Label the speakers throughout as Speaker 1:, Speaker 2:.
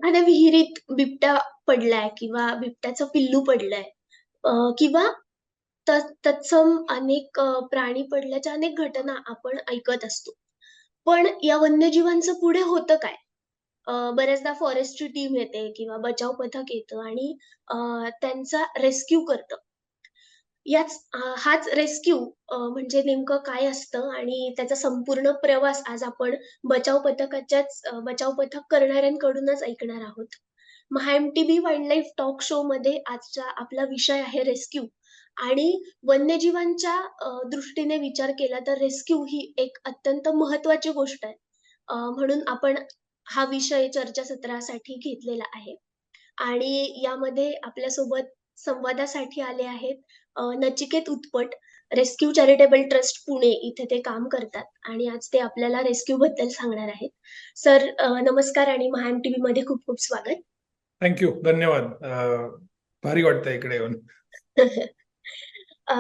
Speaker 1: एखाद्या विहिरीत बिबट्या पडलाय किंवा बिबट्याचं पिल्लू पडलंय किंवा तत्सम अनेक प्राणी पडल्याच्या अनेक घटना आपण ऐकत असतो. पण या वन्यजीवांचं पुढे होतं काय? बऱ्याचदा फॉरेस्टची टीम येते किंवा बचाव पथक येतं आणि त्यांचा रेस्क्यू करतं. हाच रेस्क्यू म्हणजे नेमकं काय असतं आणि त्याचा संपूर्ण प्रवास आज आपण बचाव पथक करणाऱ्यांकडूनच ऐकणार आहोत. महा-एम-टी-व्ही वाईल्डलाईफ टॉक शोमध्ये आजचा आपला विषय आहे रेस्क्यू आणि वन्यजीवांच्या दृष्टीने विचार केला तर रेस्क्यू ही एक अत्यंत महत्त्वाची गोष्ट आहे. म्हणून आपण हा विषय चर्चासत्रासाठी घेतलेला आहे. आणि यामध्ये आपल्यासोबत संवादासाठी आले आहेत Nachiket Utpat, rescue charitable trust Pune इथे ते काम करतात आणि आज ते आपल्याला रेस्क्यू बद्दल सांगणार आहेत. सर नमस्कार आणि महा एम-टी-व्हीमध्ये खूप खूप स्वागत.
Speaker 2: थँक्यू, धन्यवाद. भारी वाटतं इकडे येऊन.
Speaker 1: अ,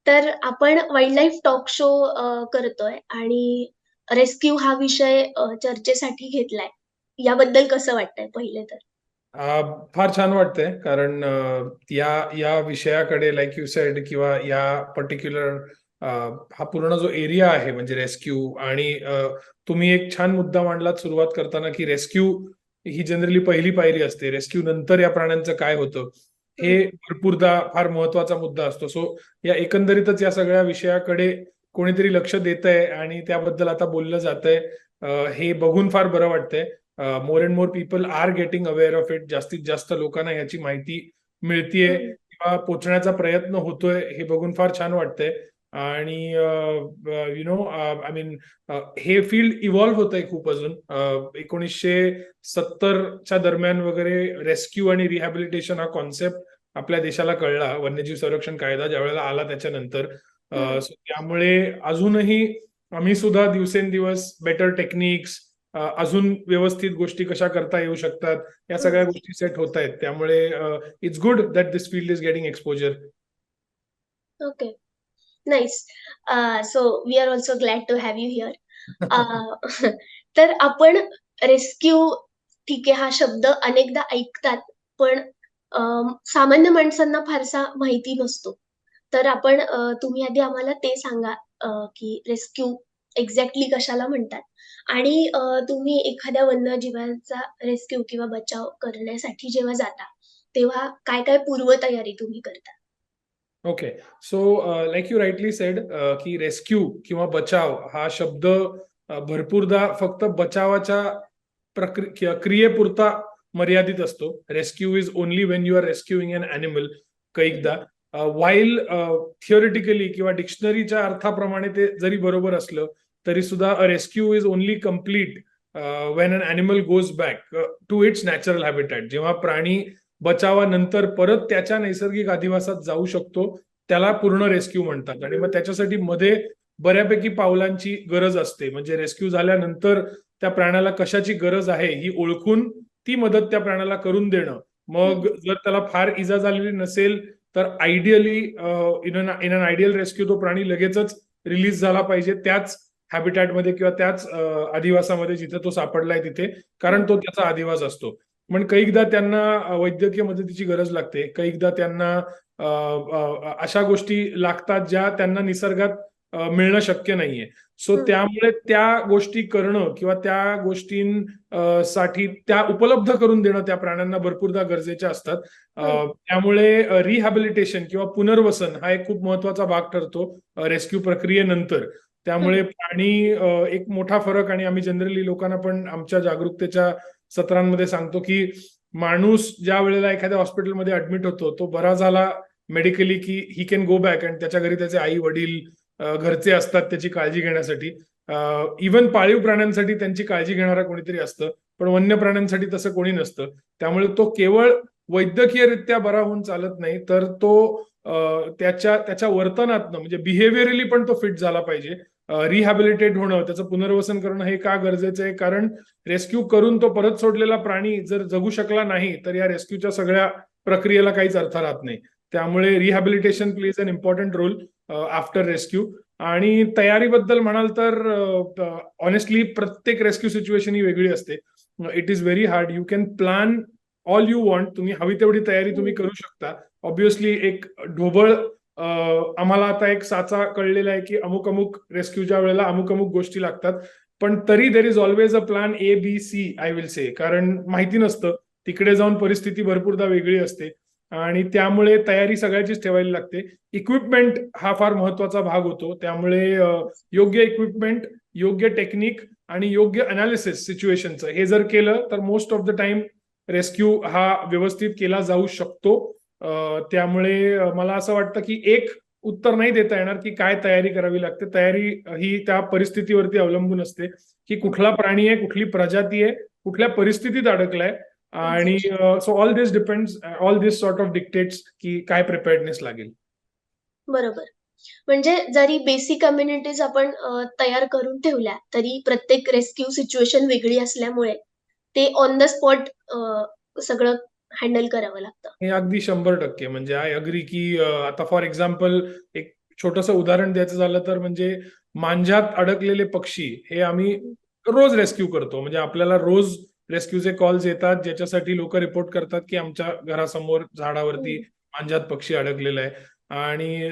Speaker 1: तर आपण वाईल्डलाईफ टॉक शो करतोय आणि रेस्क्यू हा विषय चर्चेसाठी घेतलाय. याबद्दल कसं वाटतंय पहिले तर?
Speaker 2: फार छान वाटतंय कारण या या विषयाकडे लाईक यू सेड किंवा या पर्टिक्युलर हा पूर्ण जो एरिया आहे म्हणजे रेस्क्यू आणि तुम्ही एक छान मुद्दा मांडलात सुरुवात करताना की रेस्क्यू ही जनरली पहिली पायरी असते. रेस्क्यू नंतर या प्राण्यांचं काय होतं हे भरपूरदा फार महत्वाचा मुद्दा असतो. सो या एकंदरीतच या सगळ्या विषयाकडे कोणीतरी लक्ष देत आहे आणि त्याबद्दल आता बोललं जातंय हे बघून फार बरं वाटतंय. More and more people are getting aware of it. जास्तीत जास्त लोकांना याची माहिती मिळतीये किंवा पोचण्याचा प्रयत्न होतोय हे बघून फार छान वाटतंय. आणि यु नो आय मीन हे फील्ड इव्हॉल्व्ह होतंय खूप अजून. 1970च्या दरम्यान वगैरे रेस्क्यू आणि रिहॅबिलिटेशन हा कॉन्सेप्ट आपल्या देशाला कळला, वन्यजीव संरक्षण कायदा ज्या वेळेला आला त्याच्यानंतर. त्यामुळे अजूनही आम्ही सुद्धा दिवसेंदिवस बेटर टेक्निक्स, अजून व्यवस्थित गोष्टी कशा करता येऊ शकतात या सगळ्या गोष्टी सेट होत आहेत. त्यामुळे it's good that this field is getting exposure.
Speaker 1: Okay, nice. So we are also glad to have you here. तर आपण रेस्क्यू ठीक आहे हा शब्द अनेकदा ऐकतात, पण सामान्य माणसांना फारसा माहिती नसतो. तर आपण तुम्ही आधी आम्हाला ते सांगा की रेस्क्यू एक्झॅक्टली कशाला म्हणतात? आणि तुम्ही एखाद्या वन्यजीवाचा रेस्क्यू किंवा बचाव करण्यासाठी जेव्हा जाता, तेव्हा काय-काय पूर्वतयारी तुम्ही करता?
Speaker 2: Okay, so like you rightly sed की रेस्क्यू किंवा बचाव हा शब्द भरपूरदा फक्त बचावाच्या क्रियेपुरता मर्यादित असतो. Rescue is only when you are rescuing an animal. कैकदा वाईल थिओरिटिकली किंवा डिक्शनरीच्या अर्थाप्रमाणे ते जरी बरोबर असलं तरी सुद्धा a rescue is only complete when an animal goes back to its natural habitat. जेव्हा प्राणी बचावानंतर परत त्याच्या नैसर्गिक अधिवासात जाऊ शकतो त्याला पूर्ण रेस्क्यू म्हणतात. आणि मग त्याच्यासाठी मध्ये बऱ्यापैकी पावलांची गरज असते. म्हणजे रेस्क्यू झाल्यानंतर त्या प्राण्याला कशाची गरज आहे ही ओळखून ती मदत त्या प्राण्याला करून देणं. मग जर त्याला फार इजा झालेली नसेल तर ideally in an ideal rescue तो प्राणी लगेचच रिलीज झाला पाहिजे त्याच हॅबिटॅटमध्ये किंवा त्याच अधिवासामध्ये जिथे तो सापडलाय तिथे, कारण तो त्याचा अधिवास असतो. पण कैकदा त्यांना वैद्यकीय मदतीची गरज लागते. कैकदा त्यांना अशा गोष्टी लागतात ज्या त्यांना निसर्गात मिळणं शक्य नाहीये. सो त्यामुळे त्या गोष्टी करणं किंवा त्या गोष्टींसाठी त्या उपलब्ध करून देणं त्या प्राण्यांना भरपूरदा गरजेच्या असतात. त्यामुळे रिहॅबिलिटेशन किंवा पुनर्वसन हा एक खूप महत्वाचा भाग ठरतो रेस्क्यू प्रक्रियेनंतर. त्यामुळे प्राणी एक मोठा फरक, आणि आम्ही जनरली लोकांना पण आमच्या जागरूकतेच्या सत्रांमध्ये सांगतो की माणूस ज्या वेळेला एखाद्या हॉस्पिटलमध्ये ऍडमिट होतो तो बरा झाला मेडिकली की ही कॅन गो बॅक, आणि त्याच्या घरी त्याचे आई वडील घरचे असतात त्याची काळजी घेण्यासाठी. इव्हन पाळीव प्राण्यांसाठी त्यांची काळजी घेणारा कोणीतरी असतं, पण वन्य प्राण्यांसाठी तसं कोणी नसतं. त्यामुळे तो केवळ वैद्यकीयरित्या बरा होऊन चालत नाही, तर तो त्याच्या वर्तनातनं म्हणजे बिहेवियरली पण तो फिट झाला पाहिजे. रिहॅबिलिटेट होणं, त्याचं पुनर्वसन करणं हे का गरजेचं आहे? कारण रेस्क्यू करून तो परत सोडलेला प्राणी जर जगू शकला नाही तर या रेस्क्यूच्या सगळ्या प्रक्रियेला काहीच अर्थ राहत नाही. त्यामुळे rehabilitation plays an important role after rescue. आणि तयारीबद्दल म्हणाल तर ऑनेस्टली प्रत्येक रेस्क्यू सिच्युएशन ही वेगळी असते. It is very hard. You can plan all you want, तुम्ही हवी तेवढी तयारी तुम्ही करू शकता. ऑब्व्हियसली एक ढोबळ आम्हाला आता एक साचा कळलेला आहे की अमुक अमुक रेस्क्यूच्या वेळेला अमुक अमुक गोष्टी लागतात, पण तरी there is always a plan A B C I will say, कारण माहिती नसतं तिकडे जाऊन परिस्थिती भरपूरदा वेगळी असते आणि त्यामुळे तयारी सगळ्याचीच ठेवायला लागते. इक्विपमेंट हा फार महत्वाचा भाग होतो, त्यामुळे योग्य इक्विपमेंट, योग्य टेक्निक आणि योग्य अनालिसिस सिच्युएशनचं हे जर केलं तर most of the time rescue हा व्यवस्थित केला जाऊ शकतो. त्यामुळे मला असं वाटतं की एक उत्तर नाही देता येणार की काय तयारी करावी लागते. तयारी ही त्या परिस्थितीवरती अवलंबून असते की कुठला प्राणी आहे, कुठली प्रजाती आहे, कुठल्या परिस्थितीत अडकलाय, आणि so all this depends, all this sort of dictates की काय प्रिपेअर्डनेस लागेल.
Speaker 1: बरोबर. म्हणजे जरी बेसिक कम्युनिटीज आपण तयार करून ठेवल्या, तरी प्रत्येक रेस्क्यू सिच्युएशन वेगळी असल्यामुळे ते ऑन द स्पॉट सगळं हँडल करावं लागतं.
Speaker 2: हे अगदी 100%. म्हणजे आय अग्री की आता फॉर एक्झाम्पल एक छोटंसं उदाहरण द्यायचं झालं तर म्हणजे मांजात अडकलेले पक्षी हे आम्ही रोज रेस्क्यू करतो. म्हणजे आपल्याला रोज रेस्क्यूचे कॉल्स येतात ज्याच्यासाठी लोक रिपोर्ट करतात की आमच्या घरासमोर झाडावरती मांजात पक्षी अडकलेला आहे. आणि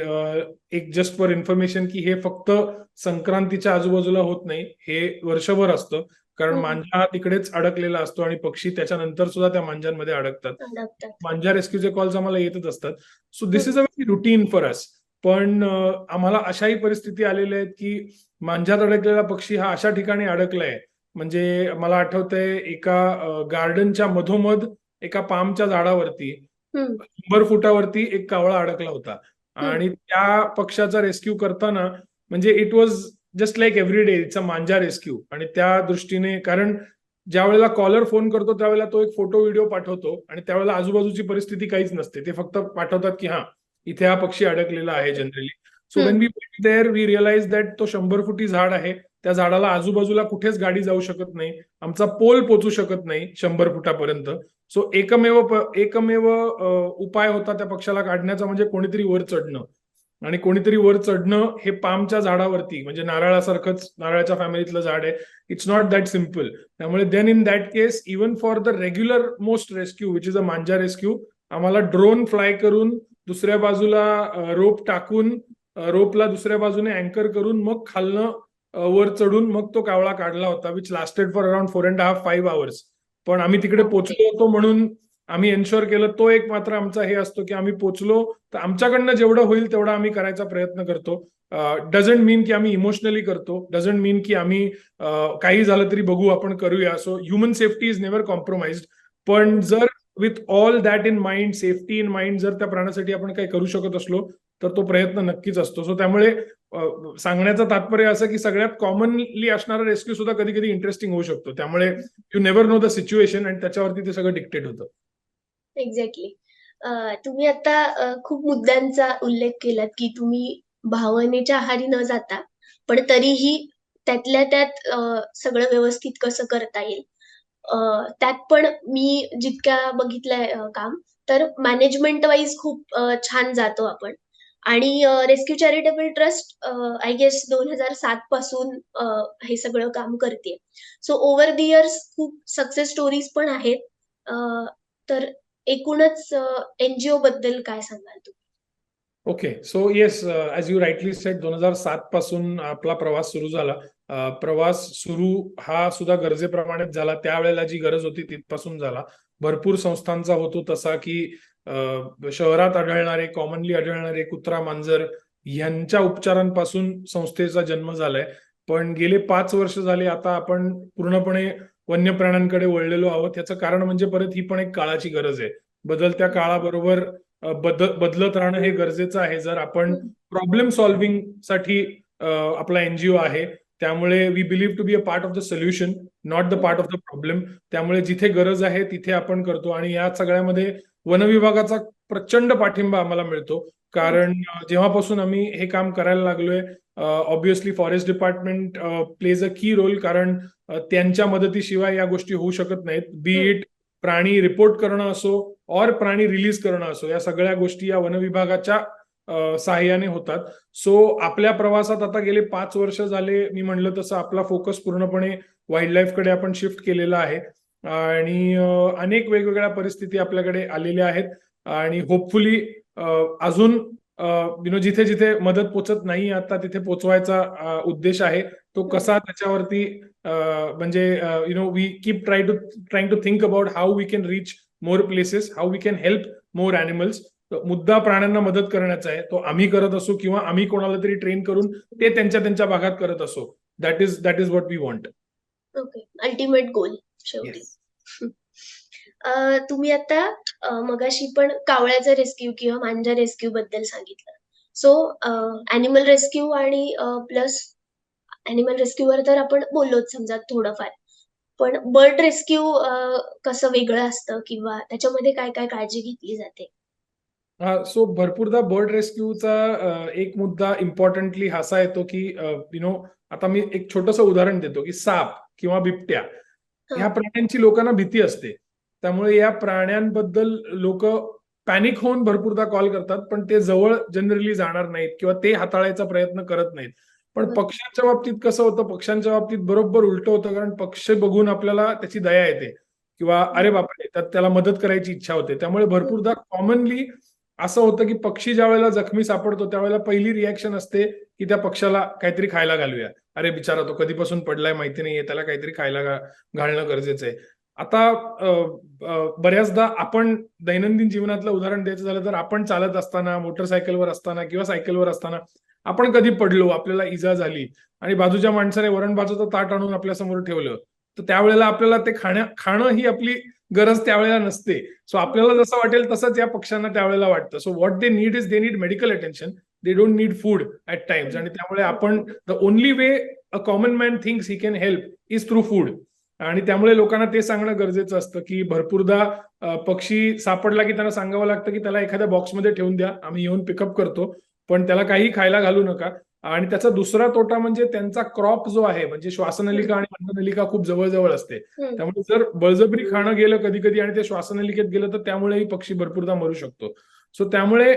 Speaker 2: एक जस्ट फॉर इन्फॉर्मेशन की हे फक्त संक्रांतीच्या आजूबाजूला होत नाही, हे वर्षभर असतं, कारण मांजा हा तिकडेच अडकलेला असतो आणि पक्षी त्याच्यानंतर सुद्धा त्या मांजांमध्ये अडकतात.
Speaker 1: अडकतात.
Speaker 2: मांजा रेस्क्यूचे कॉल्स आम्हाला येतच असतात. So this is a very routine for us. पण आम्हाला अशाही परिस्थिती आलेल्या आहेत की मांजात अडकलेला पक्षी हा अशा ठिकाणी अडकलाय, म्हणजे मला आठवतंय एका गार्डनच्या मधोमध एका पामच्या झाडावरती 100 फुटावरती एक कावळा अडकला होता. आणि त्या पक्षाचा रेस्क्यू करताना म्हणजे it was just like every day it's a manja rescue. आणि त्या दृष्टीने, कारण ज्या वेळेला कॉलर फोन करतो त्यावेळेला तो एक फोटो व्हिडिओ पाठवतो आणि त्यावेळेला आजूबाजूची परिस्थिती काहीच नसते, ते फक्त पाठवतात की हा इथे हा पक्षी अडकलेला आहे generally. So when we went there we realize that तो 100 फुटी झाड आहे, त्या झाडाला आजूबाजूला कुठेच गाडी जाऊ शकत नाही, आमचा पोल पोचू शकत नाही 100 फुटापर्यंत. सो एकमेव उपाय होता त्या पक्षाला काढण्याचा म्हणजे कोणीतरी वर चढणं. आणि कोणीतरी वर चढणं हे पामच्या झाडावरती, म्हणजे नारळासारखंच, नारळाच्या फॅमिलीतलं झाड आहे, इट्स नॉट दॅट सिम्पल. त्यामुळे then in that case even for the regular most rescue which is a manja rescue, आम्हाला ड्रोन फ्लाय करून दुसऱ्या बाजूला रोप टाकून, रोपला दुसऱ्या बाजूने अँकर करून मग खालनं वर चढून मग तो कावळा काढला होता, which lasted for around 4.5-5 hours. पण आम्ही तिकडे पोहोचलो होतो म्हणून आम्ही एन्श्योर केलं. तो एक मात्र आमचा हे असतो की आम्ही पोहोचलो तर आमच्याकडनं जेवढं होईल तेवढा आम्ही करायचा प्रयत्न करतो. डझंट मीन की आम्ही इमोशनली करतो, डझंट मीन की आम्ही काही झालं तरी बघू आपण करूया. So human safety is never compromised. पण जर with all that in mind, safety in mind, जर त्या प्राण्यासाठी आपण काही करू शकत असलो तर तो प्रयत्न नक्कीच असतो. सो त्यामुळे सांगण्याचं तात्पर्य असं की सगळ्यात कॉमनली असणारा रेस्क्यू सुद्धा कधी कधी इंटरेस्टिंग होऊ शकतो. त्यामुळे you never know the situation आणि त्याच्यावरती ते सगळं डिक्टेट होतं.
Speaker 1: एक्झॅक्टली. तुम्ही आता खूप मुद्द्यांचा उल्लेख केलात, की तुम्ही भावनेच्या आहारी न जाता, पण तरीही त्यातल्या त्यात सगळं व्यवस्थित कसं करता येईल. अ, त्यात पण मी जितक्या बघितलंय काम, तर मॅनेजमेंट वाईज खूप छान जातो आपण. आणि rescue charitable trust I guess 2007 पासून हे सगळं काम करतेय. सो ओव्हर द इयर्स खूप सक्सेस स्टोरीज पण आहेत. अ, तर एकूणच एन-जी-ओ बद्दल काय सांगाल तुम्ही?
Speaker 2: Okay, so yes, as you rightly sed 2007 पासून आपला प्रवास सुरू झाला. प्रवास सुरू हा सुद्धा गरजेप्रमाणेच झाला. त्यावेळेला जी गरज होती तिथपासून झाला. भरपूर संस्थांचा होतो तसा की शहरात आढळणारे, कॉमनली आढळणारे कुत्रा, मांजर यांच्या उपचारांपासून संस्थेचा जन्म झालाय. पण गेले 5 वर्ष झाले आता आपण पूर्णपणे वन्य प्राण्यांकडे वळलेलो आहोत. याचं कारण म्हणजे परत ही पण एक काळाची गरज आहे. बदलत्या काळाबरोबर बदलत राहणं हे गरजेचं आहे. जर आपण प्रॉब्लेम सॉल्व्हिंग साठी आपला एनजीओ आहे, त्यामुळे we believe to be a part of the solution, not the part of the problem. त्यामुळे जिथे गरज आहे तिथे आपण करतो आणि या सगळ्यामध्ये वन विभागाचा प्रचंड पाठिंबा आम्हाला मिळतो. कारण जेव्हापासून आम्ही हे काम करायला लागलोय, obviously forest department plays a की रोल, कारण त्यांच्या मदतीशिवाय या गोष्टी होऊ शकत नाहीत. बी इट प्राणी रिपोर्ट करणं असो और प्राणी रिलीज करणं असो, या सगळ्या गोष्टी या वन विभागाच्या सहाय्याने होतात. सो आपल्या प्रवासात आता गेले 5 वर्ष झाले, मी म्हणलं तसं आपला फोकस पूर्णपणे वाईल्ड लाईफकडे आपण शिफ्ट केलेला आहे. आणि अनेक वेगवेगळ्या परिस्थिती आपल्याकडे आलेल्या आहेत आणि होपफुली अजून जिथे जिथे मदत पोचत नाही आता तिथे पोचवायचा उद्देश आहे. तो कसा त्याच्यावरती म्हणजे we keep trying to think about how we can reach more places, how we can help more animals. मुद्दा प्राण्यांना मदत करण्याचा आहे. तो आम्ही करत असो किंवा आम्ही कोणाला तरी ट्रेन करून ते त्यांच्या त्यांच्या भागात करत असो. That is what we want.
Speaker 1: Okay. Ultimate goal शेवटी. तुम्ही आता मगाशी पण कावळ्याचा रेस्क्यू किंवा मांजा रेस्क्यू बद्दल सांगितलं. सो अॅनिमल रेस्क्यू आणि प्लस अॅनिमल रेस्क्यूवर तर आपण बोललोच समजा थोडंफार. पण बर्ड रेस्क्यू कसं वेगळं असतं किंवा त्याच्यामध्ये काय काय काळजी घेतली जाते?
Speaker 2: सो भरपूरदा बर्ड रेस्क्यूचा एक मुद्दा इम्पॉर्टंटली असा येतो की आता मी एक छोटंसं उदाहरण देतो की साप किंवा बिबट्या ह्या प्राण्यांची लोकांना भीती असते. त्यामुळे या प्राण्यांबद्दल लोक पॅनिक होऊन भरपूरदा कॉल करतात, पण ते जवळ जनरली जाणार नाहीत किंवा ते हाताळायचा प्रयत्न करत नाहीत. पण पक्ष्यांच्या बाबतीत कसं होतं, पक्ष्यांच्या बाबतीत बरोबर उलट होतं. कारण पक्षी बघून आपल्याला त्याची दया येते किंवा अरे बापरे त्याला मदत करायची इच्छा होते. त्यामुळे भरपूरदा कॉमनली असं होतं की पक्षी ज्या वेळेला जखमी सापडतो त्यावेळेला पहिली रिॲक्शन असते की त्या पक्षाला काहीतरी खायला घालूया. अरे बिचारा तो कधीपासून पडलाय माहिती नाहीये, त्याला काहीतरी खायला घालणं गरजेचं आहे. आता बऱ्याचदा आपण दैनंदिन जीवनातलं उदाहरण द्यायचं झालं तर आपण चालत असताना, मोटरसायकलवर असताना किंवा सायकलवर असताना आपण कधी पडलो, आपल्याला इजा झाली आणि बाजूच्या माणसाने वरण भाताचं ताट आणून आपल्या समोर ठेवलं, तर त्यावेळेला आपल्याला ते खाणं ही आपली गरज त्यावेळेला नसते. सो आपल्याला जसं वाटेल तसंच या पक्ष्यांना त्यावेळेला वाटतं. So what they need is they need medical attention. They don't need food at times. आणि त्यामुळे आपण the only way a common man thinks he can help is through food. आणि त्यामुळे लोकांना ते सांगणं गरजेचं असतं की भरपूरदा पक्षी सापडला की त्यांना सांगावं लागतं की त्याला एखाद्या बॉक्समध्ये ठेवून द्या, आम्ही येऊन पिकअप करतो, पण त्याला काही खायला घालू नका. आणि त्याचा दुसरा तोटा म्हणजे त्यांचा क्रॉप जो आहे, म्हणजे श्वासनलिका आणि अन्ननलिका खूप जवळ असते. त्यामुळे जर बळजबरी खाणं गेलं कधी कधी आणि ते श्वासनलिकेत गेलं तर त्यामुळेही पक्षी भरपूरदा मरू शकतो. सो त्यामुळे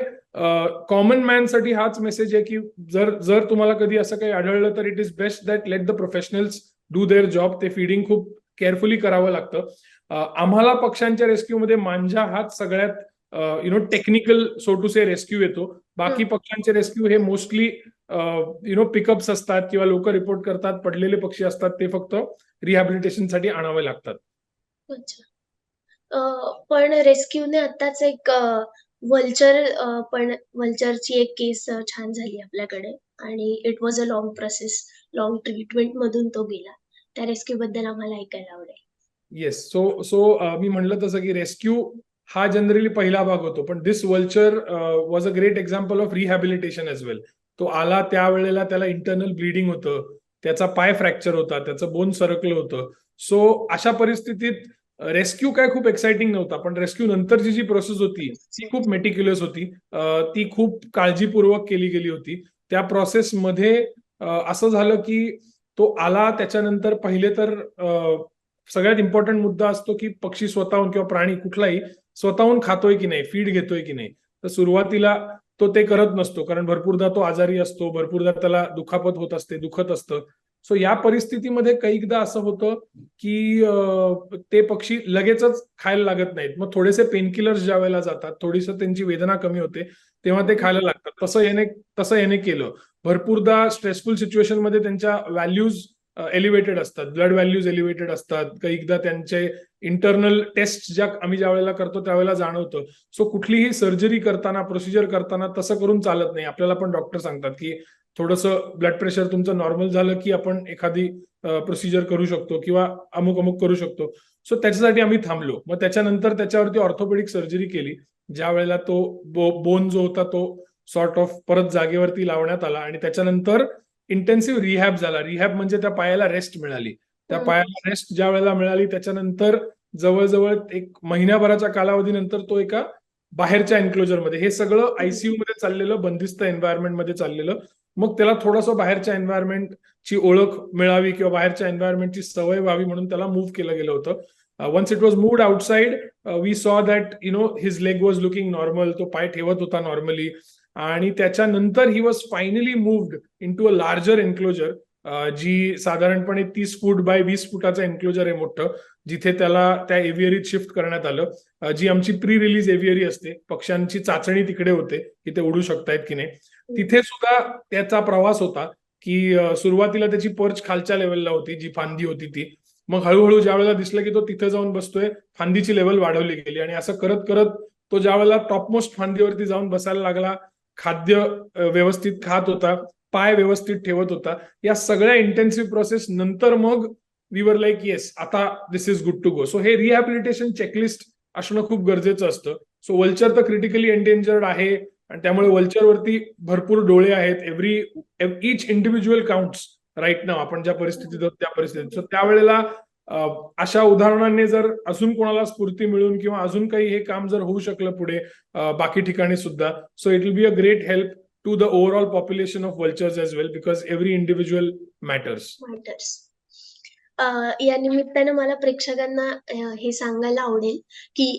Speaker 2: कॉमन मॅनसाठी हाच मेसेज आहे की जर तुम्हाला कधी असं काही आढळलं तर it is best that let the professionals do their job. ते फीडिंग खूप केअरफुली करावं लागतं. आम्हाला पक्ष्यांच्या रेस्क्यूमध्ये मांजा हाच सगळ्यात technical so to say rescue येतो. बाकी पक्ष्यांचे रेस्क्यू हे मोस्टली पिकअप्स असतात किंवा लोक रिपोर्ट करतात, पडलेले पक्षी असतात, ते फक्त रिहॅबिलिटेशनसाठी आणावे लागतात.
Speaker 1: अच्छा. पण रेस्क्यूने आताच एक वल्चरची एक केस छान झाली आपल्याकडे आणि it was a long process, long treatment मधून तो गेला. त्या रेस्क्यू बद्दल आम्हाला ऐकायला आवडेल.
Speaker 2: येस. सो मी म्हणलं तसं की रेस्क्यू हा जनरली पहिला भाग होतो, पण this vulture was a great example of rehabilitation as well. तो आला त्यावेळेला त्याला इंटरनल ब्लिडिंग होतं, त्याचा पाय फ्रॅक्चर होता, त्याचं बोन सरकलं होतं. सो अशा परिस्थितीत रेस्क्यू काय खूप एक्साइटिंग नव्हता, पण रेस्क्यू नंतरची जी प्रोसेस होती ती खूप मेटिक्युलस होती. ती खूप काळजीपूर्वक केली गेली होती. त्या प्रोसेसमध्ये असं झालं की तो आला त्याच्यानंतर पहिले तर सगळ्यात इम्पॉर्टंट मुद्दा असतो की पक्षी स्वतःहून किंवा प्राणी कुठलाही स्वतःहून खातोय की नाही, फीड घेतोय की नाही. तर सुरुवातीला तो ते करत नसतो, कारण भरपूरदा तो आजारी असतो, भरपूरदा त्याला दुखापत होत असते, दुखत असतं. सो या परिस्थितीमध्ये कैकदा असं होतं की ते पक्षी लगेचच खायला लागत नाहीत. मग थोडेसे पेनकिलर्स ज्या वेळेला जातात, थोडीसं त्यांची वेदना कमी होते, तेव्हा ते खायला लागतात. तसं याने केलं. भरपूरदा स्ट्रेसफुल सिच्युएशन मध्ये त्यांच्या व्हॅल्यूज एलिव्हेटेड असतात, ब्लड व्हॅल्यूज एलिव्हेटेड असतात. कैकदा त्यांचे इंटरनल टेस्ट ज्या वेळेला करतो त्यावेळेला जाणवतं. सो कुठलीही सर्जरी करताना, प्रोसिजर करताना तसं करून चालत नाही. आपल्याला पण डॉक्टर सांगतात की थोडंसं ब्लड प्रेशर तुमचं नॉर्मल झालं की आपण एखादी प्रोसिजर करू शकतो किंवा अमुक करू शकतो. सो त्याच्यासाठी आम्ही थांबलो. मग त्याच्यानंतर त्याच्यावरती ऑर्थोपेडिक सर्जरी केली. ज्या वेळेला तो बोन जो होता तो सॉर्ट ऑफ परत जागेवरती लावण्यात आला आणि त्याच्यानंतर इंटेन्सिव्ह रिहॅब झाला. रिहॅब म्हणजे त्या पायाला रेस्ट मिळाली. त्या पायाला रेस्ट ज्या वेळेला मिळाली त्याच्यानंतर जवळजवळ एक महिन्याभराच्या कालावधीनंतर तो एका बाहेरच्या एन्क्लोजरमध्ये, हे सगळं आयसीयू मध्ये चाललेलं, बंदिस्त एन्व्हायरमेंट मध्ये चाललेलं. मग त्याला थोडंसं बाहेरच्या एन्व्हायरमेंटची ओळख मिळावी किंवा बाहेरच्या एन्व्हायरमेंटची सवय व्हावी म्हणून त्याला मूव्ह केलं गेलं होतं. Once it was moved outside we saw that his leg was looking normal. तो पाय ठेवत होता नॉर्मली. आणि त्याच्यानंतर he was finally moved in to a larger enclosure जी साधारणपणे 30 फूट बाय 20 फुटाचं एन्क्लोजर आहे मोठं, जिथे त्याला त्या एव्हियरीत शिफ्ट करण्यात आलं. जी आमची प्री रिलीज एव्हियरी असते, पक्ष्यांची चाचणी तिकडे होते की ते उडू शकतायत की नाही. तिथे सुद्धा त्याचा प्रवास होता की सुरुवातीला त्याची पर्च खालच्या लेवलला होती, जी फांदी होती ती. मग हळूहळू ज्या वेळेला दिसलं की तो तिथे जाऊन बसतोय, फांदीची लेवल वाढवली गेली आणि असं करत करत तो ज्या वेळेला टॉपमोस्ट फांदीवरती जाऊन बसायला लागला, खाद्य व्यवस्थित खात होता, पाय व्यवस्थित ठेवत होता, या सगळ्या इंटेन्सिव्ह प्रोसेस नंतर मग वी वर लाईक येस, आता this is good to go. So हे रिहॅबिलिटेशन चेकलिस्ट असणं खूप गरजेचं असतं. सो वल्चर तर क्रिटिकली एंडेंजर्ड आहे आणि त्यामुळे वल्चरवरती भरपूर डोळे आहेत. इच इंडिव्हिज्युअल काउंट्स राईट नाव, आपण ज्या परिस्थितीत आहोत त्या परिस्थितीत. सो त्यावेळेला अशा उदाहरणांनी जर अजून कोणाला स्फूर्ती मिळून किंवा अजून काही हे काम जर होऊ शकलं पुढे बाकी ठिकाणी सुद्धा, so it will be a great help to the overall population of vultures as well, because every individual matters.
Speaker 1: या निमित्तानं मला प्रेक्षकांना हे सांगायला आवडेल की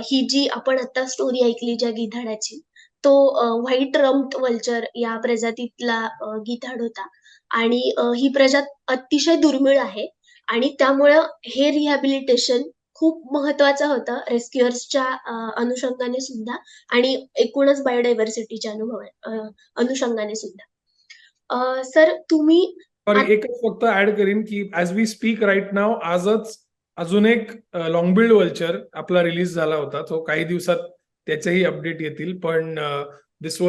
Speaker 1: ही जी आपण आता स्टोरी ऐकली ज्या गिधाडाची, तो व्हाईट रम्प्ड वल्चर या प्रजातीतला गिधाड होता आणि ही प्रजात अतिशय दुर्मिळ आहे आणि त्यामुळं हे रिहॅबिलिटेशन खूप महत्वाचं होतं रेस्क्युअर्सच्या अनुषंगाने सुद्धा आणि एकूणच बायोडायव्हर्सिटीच्या अनुषंगाने सुद्धा. सर तुम्ही
Speaker 2: सॉरी, एकच फक्त ऍड करीन की ऍज वी स्पीक राईट नाव, आजच अजून एक लॉंगबिल्ड वल्चर आपला रिलीज झाला होता. तो काही दिवसात त्याचेही अपडेट येतील, पण this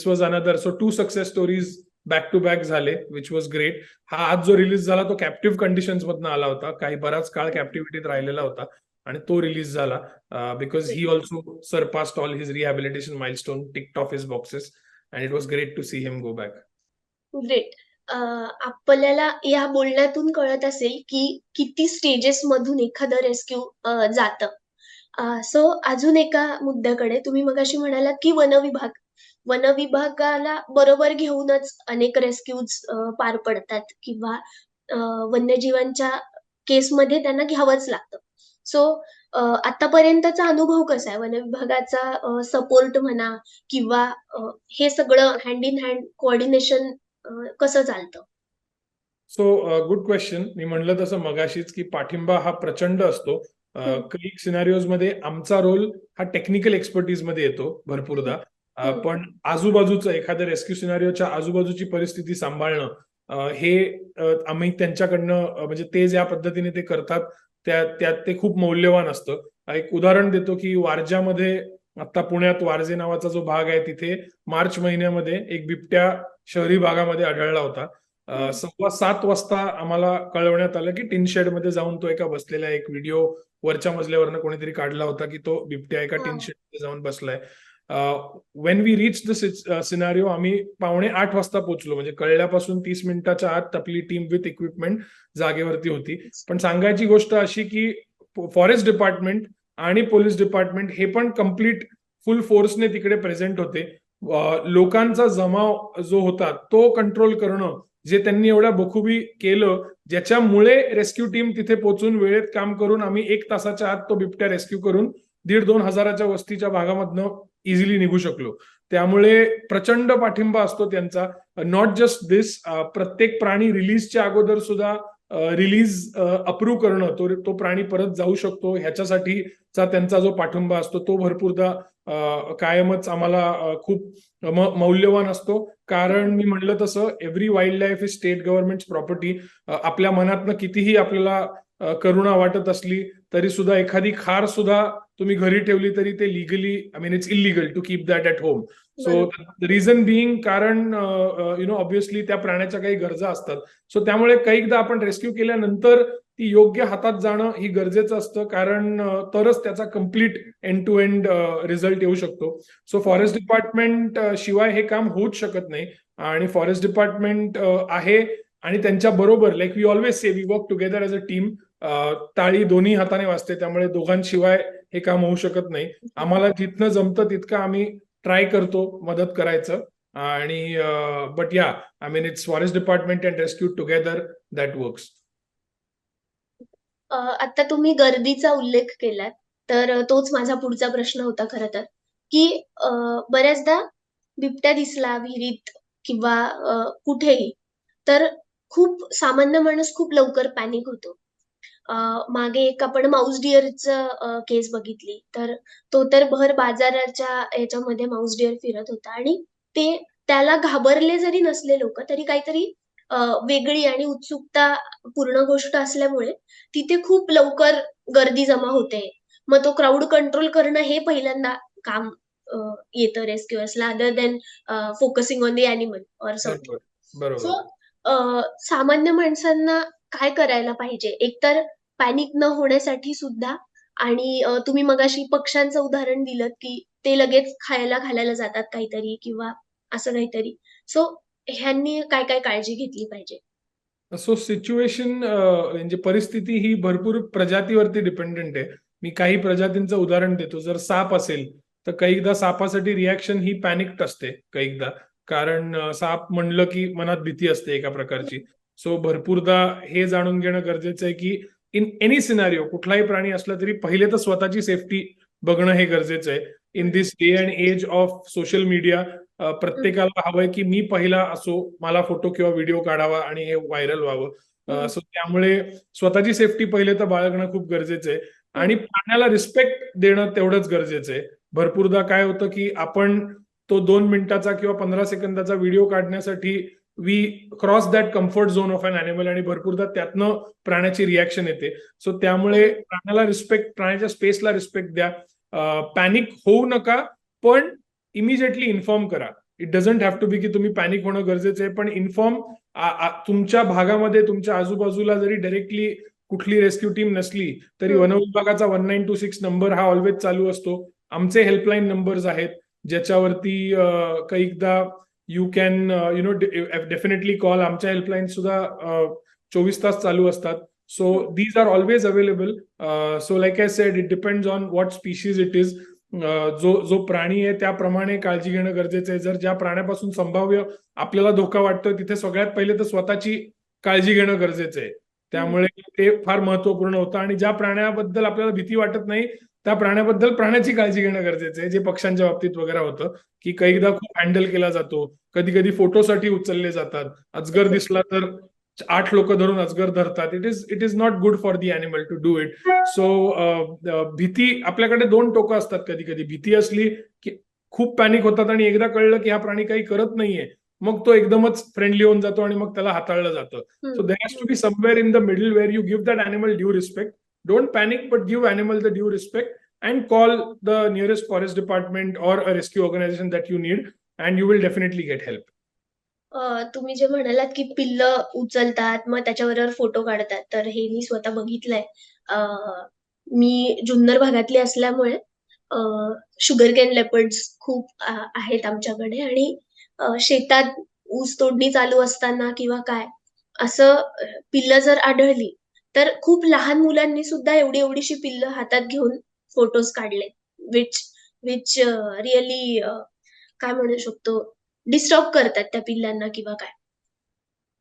Speaker 2: was another. So 2 success stories back to back झाले, विच वॉज ग्रेट. हा आज जो रिलीज झाला तो कॅप्टिव्ह कंडिशन्स मधनं आला होता, काही बराच काळ कॅप्टिव्हिटीत राहिलेला होता आणि तो रिलीज झाला because he also surpassed all his rehabilitation milestone, ticked off his boxes, and it was great to see him go back.
Speaker 1: Great. आपल्याला या बोलण्यातून कळत असेल की किती स्टेजेस मधून एखादं रेस्क्यू जातं. सो अजून एका मुद्द्याकडे तुम्ही मगाशी म्हणालात की वनविभागाला बरोबर घेऊनच अनेक रेस्क्यूज पार पडतात किंवा वन्यजीवांच्या केसमध्ये त्यांना घ्यावंच लागतं. सो आतापर्यंतचा अनुभव कसा आहे? वनविभागाचा सपोर्ट म्हणा किंवा हे सगळं हँड इन हँड कोऑर्डिनेशन कसं चालतं?
Speaker 2: So good question. मी म्हणलं तसं मगाशीच की पाठिंबा हा प्रचंड असतो. काही सिनारिओज मध्ये आमचा रोल हा टेक्निकल एक्सपर्टीज मध्ये येतो भरपूरदा. पण आजूबाजूचं एखाद्या रेस्क्यू सिनारिओच्या आजूबाजूची परिस्थिती सांभाळणं हे आम्ही त्यांच्याकडनं म्हणजे ते ज्या पद्धतीने ते करतात त्यात ते खूप मौल्यवान असतं. एक उदाहरण देतो की वारजामध्ये, आता पुण्यात वारजे नावाचा जो भाग आहे, तिथे मार्च महिन्यामध्ये एक बिबट्या शहरी भागामध्ये आढळला होता. 7:15 वाजता आम्हाला कळवण्यात आलं की टिन शेड मध्ये जाऊन तो एका बसलेला, एक व्हिडिओ वरच्या मजल्यावरनं कोणीतरी काढला होता की तो बिबट्या एका टिन शेड मध्ये जाऊन बसलाय. When we reach the scenario, आम्ही 7:45 वाजता पोहोचलो, म्हणजे कळल्यापासून 30 मिनिटाच्या आत आपली टीम विथ इक्विपमेंट जागेवरती होती. पण सांगायची गोष्ट अशी की फॉरेस्ट डिपार्टमेंट आणि पोलीस डिपार्टमेंट हे पण कम्प्लीट फुल फोर्सने तिकडे प्रेझेंट होते. लोकांचा जमाव जो होता तो कंट्रोल करणं, जे त्यांनी एवढ्या बखुबी केलं, ज्याच्यामुळे रेस्क्यू टीम तिथे पोहोचून वेळेत काम करून आम्ही 1 तासाच्या आत तो बिबट्या रेस्क्यू करून 1,500-2 हजाराच्या वस्तीच्या भागामधनं इझिली निघू शकलो. त्यामुळे प्रचंड पाठिंबा असतो त्यांचा. नॉट जस्ट दिस, प्रत्येक प्राणी रिलीजच्या अगोदर सुद्धा रिलीज अप्रूव्ह करणं, तो प्राणी परत जाऊ शकतो ह्याच्यासाठीचा त्यांचा जो पाठिंबा असतो तो भरपूरदा कायमच आम्हाला खूप मौल्यवान असतो. कारण मी म्हणलं तसं every wild life is state government property. आपल्या मनातनं कितीही आपल्याला करुणा वाटत असली तरी सुद्धा एखादी खार सुद्धा तुम्ही घरी ठेवली तरी ते legally, I mean it's illegal to keep that at home. So the reason being, कारण ऑब्व्हियसली त्या प्राण्याच्या काही गरजा असतात. सो त्यामुळे कैकदा आपण रेस्क्यू केल्यानंतर ती योग्य हातात जाणं ही गरजेचं असतं, कारण तरच त्याचा complete end to end result येऊ शकतो. सो फॉरेस्ट डिपार्टमेंट शिवाय हे काम होऊच शकत नाही आणि फॉरेस्ट डिपार्टमेंट आहे आणि त्यांच्या बरोबर, like we always say, we work together as a team. टाळी दोन्ही हाताने वाजते, त्यामुळे दोघांशिवाय हे काम होऊ शकत नाही. आम्हाला जिथनं जमतं तितकं आम्ही ट्राय करतो मदत करायचं. आणि बट या, I mean it's forest department and rescue together that works.
Speaker 1: आता तुम्ही गर्दीचा उल्लेख केलात, तर तोच माझा पुढचा प्रश्न होता खरं तर, की बऱ्याचदा बिबट्या दिसला विहिरीत किंवा कुठेही, तर खूप सामान्य माणूस खूप लवकर पॅनिक होतो. मागे एक आपण माऊस डिअरचं केस बघितली. तर तो तर भर बाजाराच्या याच्यामध्ये माऊस डिअर फिरत होता आणि ते त्याला घाबरले जरी नसले लोकं, तरी काहीतरी अ, वेगळी आणि उत्सुकता पूर्ण गोष्ट असल्यामुळे तिथे खूप लवकर गर्दी जमा होते. मग तो क्राउड कंट्रोल करणं हे पहिल्यांदा काम अ, येतं रेस्क्यूअर्सला other than focusing on the animal or something.
Speaker 2: बरोबर, बरोबर.
Speaker 1: सो सामान्य माणसांना काय करायला पाहिजे? एकतर पॅनिक न होण्यासाठी सुद्धा आणि तुम्ही मगाशी पक्ष्यांचं उदाहरण दिलंत, की ते लगेच खायला घालायला जातात काहीतरी किंवा असं काहीतरी. सो ह्यांनी काय-काय काळजी घेतली पाहिजे?
Speaker 2: सो सिच्युएशन म्हणजे परिस्थिती ही भरपूर प्रजातीवरती डिपेंडंट आहे. मी काही प्रजातींचं उदाहरण देतो. जर साप असेल, तर कैकदा सापासाठी रिॲक्शन ही पॅनिक्ड असते कैकदा. कारण साप म्हणलं की मनात भीती असते एका प्रकारची. सो भरपूरदा हे जाणून घेणं गरजेचं आहे की इन एनी सिनारिओ कुठलाही प्राणी असला तरी पहिले तर स्वतःची सेफ्टी बघणं हे गरजेचं आहे. In this day and age of social media
Speaker 1: hmm,
Speaker 2: प्रत्येकाला हवंय की मी पहिला असो, मला फोटो किंवा व्हिडिओ काढावा आणि हे व्हायरल व्हावं.
Speaker 1: हं,
Speaker 2: सो त्यामुळे स्वतःची सेफ्टी पहिले तर बाळगणं खूप गरजेचं आहे
Speaker 1: हं,
Speaker 2: आणि प्राण्याला रिस्पेक्ट देणं तेवढंच गरजेचं आहे. भरपूरदा काय होतं की आपण तो 2 मिनिटाचा किंवा 15 सेकंदाचा व्हिडिओ काढण्यासाठी we cross that comfort zone of an animal आणि भरपूरदा त्यातनं प्राण्याची रिॲक्शन येते. सो त्यामुळे
Speaker 1: बरोबर.
Speaker 2: प्राण्याला रिस्पेक्ट, प्राण्याच्या स्पेसला रिस्पेक्ट द्या. पॅनिक होऊ नका, पण इमिजिएटली इन्फॉर्म करा. It doesn't have to be की तुम्ही पॅनिक होणं गरजेचं आहे, पण इन्फॉर्म तुमच्या भागामध्ये तुमच्या आजूबाजूला जरी डायरेक्टली कुठली रेस्क्यू टीम नसली तरी
Speaker 1: हं,
Speaker 2: वनविभागाचा 1926 नंबर हा ऑलवेज चालू असतो. आमचे हेल्पलाईन नंबर्स आहेत ज्याच्यावरती कैकदा you can you know definitely call. आमच्या हेल्पलाईन सुद्धा 24 तास चालू असतात. सो
Speaker 1: हं,
Speaker 2: these are always available. So like I said, it depends on what species it is. जो जो प्राणी आहे त्याप्रमाणे काळजी घेणं गरजेचं आहे. जर ज्या प्राण्यापासून संभाव्य आपल्याला धोका वाटतोय तिथे सगळ्यात पहिले तर स्वतःची काळजी घेणं गरजेचं आहे.
Speaker 1: हं.
Speaker 2: त्यामुळे ते फार महत्वपूर्ण होतं आणि ज्या प्राण्याबद्दल आपल्याला भीती वाटत नाही त्या प्राण्याबद्दल प्राण्याची काळजी घेणं गरजेचं आहे. जे पक्ष्यांच्या बाबतीत वगैरे होतं की कैकदा खूप हँडल केला जातो, कधी कधी फोटोसाठी उचलले जातात. अजगर दिसला तर 8 लोक धरून अजगर धरतात. It is not good for the animal to do it. So भीती आपल्याकडे 2 टोकं असतात. कधी कधी भीती असली की खूप पॅनिक होतात आणि एकदा कळलं की हा प्राणी काही करत नाहीये मग तो एकदमच फ्रेंडली होऊन जातो आणि मग त्याला हाताळलं जातं.
Speaker 1: हं,
Speaker 2: सो देयर हॅज टू
Speaker 1: हं.
Speaker 2: Be somewhere in the middle where you give that animal due respect. Don't panic but give animal the due respect and call the nearest forest department or a rescue organisation that you need and you will definitely get help.
Speaker 1: तुम्ही जे म्हणालात, की पिल्लं उचलतात, मग त्याच्याबरोबर photo काढतात. तर हे मी स्वतः बघितलंय. अ, मी जुन्नर भागातली असल्यामुळे अ, शुगरकेन लेपर्ड्स खूप आहेत आमच्याकडे आणि शेतात ऊस तोडणी चालू असताना किंवा काय असं पिल्लं जर आढळली, तर खूप लहान मुलांनी सुद्धा एवढी-एवढीशी पिल्लं हातात घेऊन फोटोज काढले. व्हिच व्हिच रिअली काय म्हणू शकतो, डिस्टर्ब करतात त्या पिल्लांना किंवा काय.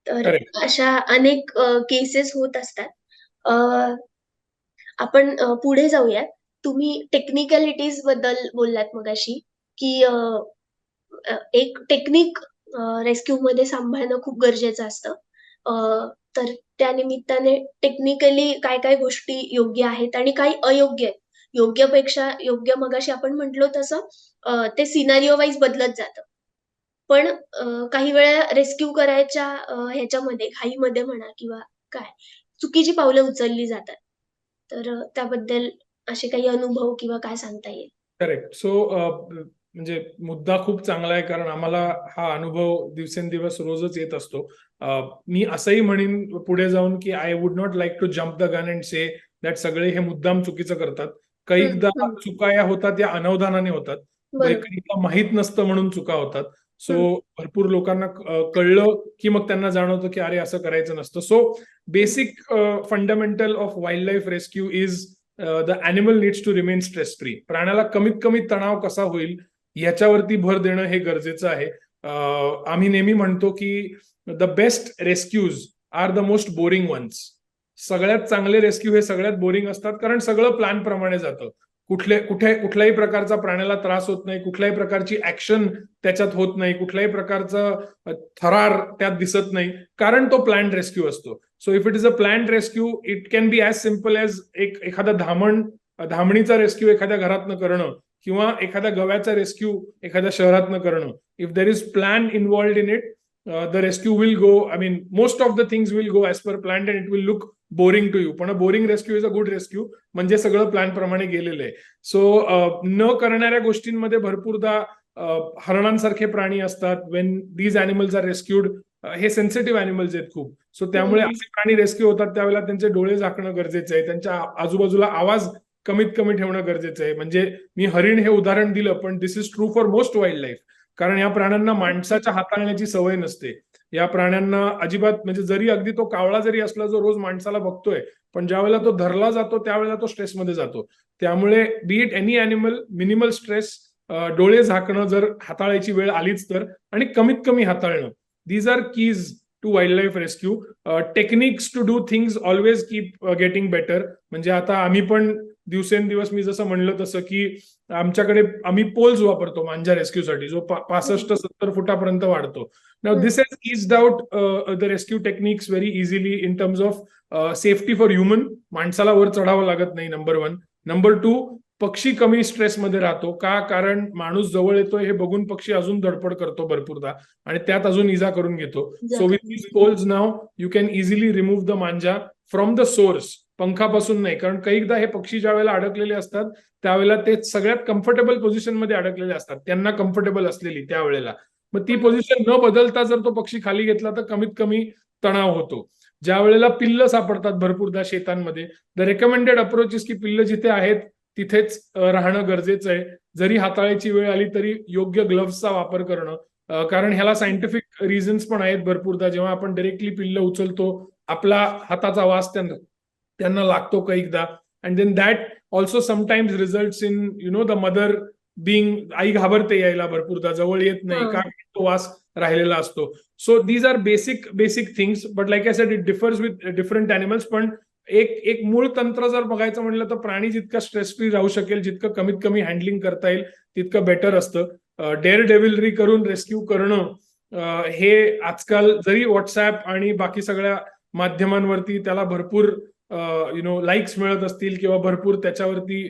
Speaker 1: तर
Speaker 2: करेक्ट.
Speaker 1: अशा अनेक केसेस होत असतात. अ, आपण पुढे जाऊयात. तुम्ही टेक्निकॅलिटीज बद्दल बोललात मगाशी, की एक टेक्निक रेस्क्यूमध्ये सांभाळणं खूप गरजेचं असतं. अ, तर त्या निमित्ताने टेक्निकली काय-काय गोष्टी योग्य आहेत आणि काही अयोग्य आहेत. योग्यपेक्षा योग्य मगाशी आपण म्हटलो तसं ते सिनारिओ वाईज बदलत जातं. पण काही वेळा रेस्क्यू करायच्या ह्याच्यामध्ये घाईमध्ये म्हणा किंवा काय, चुकीची पावलं उचलली जातात. तर त्याबद्दल असे काही अनुभव किंवा काय सांगता येईल?
Speaker 2: करेक्ट. सो म्हणजे मुद्दा खूप चांगला आहे कारण आम्हाला हा अनुभव दिवसेंदिवस रोजच येत असतो. मी असंही म्हणेन पुढे जाऊन की I would not like to jump the gun and say that सगळे हे मुद्दाम चुकीचं करतात.
Speaker 1: हं,
Speaker 2: कैकदा
Speaker 1: हं.
Speaker 2: चुका या होतात या अनवधानाने होतात.
Speaker 1: बरोबर.
Speaker 2: कैकदा माहीत नसतं म्हणून चुका होतात. सो
Speaker 1: हं,
Speaker 2: भरपूर लोकांना कळलं की मग त्यांना जाणवतं की अरे असं करायचं नसतं. So
Speaker 1: hmm.
Speaker 2: Basic fundamental of wildlife rescue is the animal needs to remain stress free. प्राण्याला कमीत कमी तणाव कसा होईल याच्यावरती भर देणं हे गरजेचं आहे. आम्ही नेहमी म्हणतो की the best rescues are the most boring ones. सगळ्यात चांगले रेस्क्यू हे सगळ्यात बोरिंग असतात कारण सगळं प्लॅन प्रमाणे जातं. कुठल्याही प्रकारचा प्राण्याला त्रास होत नाही, कुठल्याही प्रकारची ऍक्शन त्याच्यात होत नाही, कुठल्याही प्रकारचा थरार त्यात दिसत नाही, कारण तो प्लॅन्ड रेस्क्यू असतो. So if it is a planned rescue, it can be as simple as एखादा धामणीचा रेस्क्यू एखाद्या घरातनं करणं, किंवा एखाद्या गव्याचा रेस्क्यू एखाद्या शहरातनं करणं. If there is plan involved in it, the rescue will go, I mean most of the things will go as per planned and it will look boring to you. पण a boring rescue is a good rescue, म्हणजे सगळं plan प्रमाणे गेलेलं आहे. So न करणाऱ्या गोष्टींमध्ये भरपूरदा हरणांसारखे प्राणी असतात. When these animals are rescued, हे सेन्सिटिव्ह अॅनिमल्स आहेत खूप. सो त्यामुळे असे प्राणी रेस्क्यू होतात त्यावेळेला त्यांचे डोळे झाकणं गरजेचं आहे, त्यांच्या आजूबाजूला आवाज कमीत कमी ठेवणं गरजेचं आहे. म्हणजे मी हरिण हे उदाहरण दिलं, पण this is true for most wildlife. कारण या प्राण्यांना माणसाच्या हाताळण्याची सवय नसते. या प्राण्यांना अजिबात, म्हणजे जरी अगदी तो कावळा जरी असला जो रोज माणसाला बघतोय, पण ज्यावेळेला तो धरला जातो त्यावेळेला तो स्ट्रेसमध्ये जातो. त्यामुळे बी it any animal, minimal stress, डोळे झाकणं जर हाताळायची वेळ आलीच तर, आणि कमीत कमी हाताळणं, these are keys to wildlife rescue. Techniques to do things always keep getting better. म्हणजे आता आम्ही पण दिवसेंदिवस, मी जसं म्हणलं तसं, की आमच्याकडे आम्ही पोल्स वापरतो मांजा रेस्क्यूसाठी, जो 65-70 फुटापर्यंत वाढतो. Now this has eased out the rescue techniques very easily in terms of safety for human. माणसाला वर चढावं लागत नाही, नंबर 1. नंबर 2, पक्षी कमी स्ट्रेसमध्ये राहतो. का? कारण माणूस जवळ येतोय हे बघून पक्षी अजून धडपड करतो भरपूरदा, आणि त्यात अजून इजा करून घेतो. So with these poles now you can easily remove the manja from the source, पंखापासून नाही. कारण कैकदा हे पक्षी ज्या वेळेला अडकलेले असतात त्यावेळेला ते सगळ्यात कम्फर्टेबल पोझिशन मध्ये अडकलेले असतात, त्यांना कम्फर्टेबल असलेली त्यावेळेला. मग ती पोझिशन न बदलता जर तो पक्षी खाली घेतला तर कमीत कमी तणाव होतो. ज्या वेळेला पिल्ल सापडतात भरपूरदा शेतांमध्ये, द रेकमेंडेड अप्रोच इज की पिल्ल जिथे आहेत तिथेच राहणं गरजेचं आहे. जरी हाताळायची वेळ आली तरी योग्य ग्लव्सचा वापर करणं, कारण ह्याला सायंटिफिक रिझन्स पण आहेत भरपूरदा. जेव्हा आपण डायरेक्टली पिल्ल उचलतो, आपला हाताचा वास त्यांना लागतो कैकदा, and then that also sometimes results in the mother being, आई घाबरते यायला भरपूरदा, जवळ येत नाही, का तो वास राहिलेला असतो. So these are basic things, but like I said, it differs with different animals. पण एक मूळ तंत्र जर बघायचं म्हणलं तर प्राणी जितका स्ट्रेस फ्री राहू शकेल, जितकं कमीत कमी हँडलिंग करता येईल, तितकं बेटर असतं. डेअर डेव्हिलरी करून रेस्क्यू करणं, हे आजकाल जरी व्हॉट्सअप आणि बाकी सगळ्या माध्यमांवरती त्याला भरपूर लाईक्स मिळत असतील, किंवा भरपूर त्याच्यावरती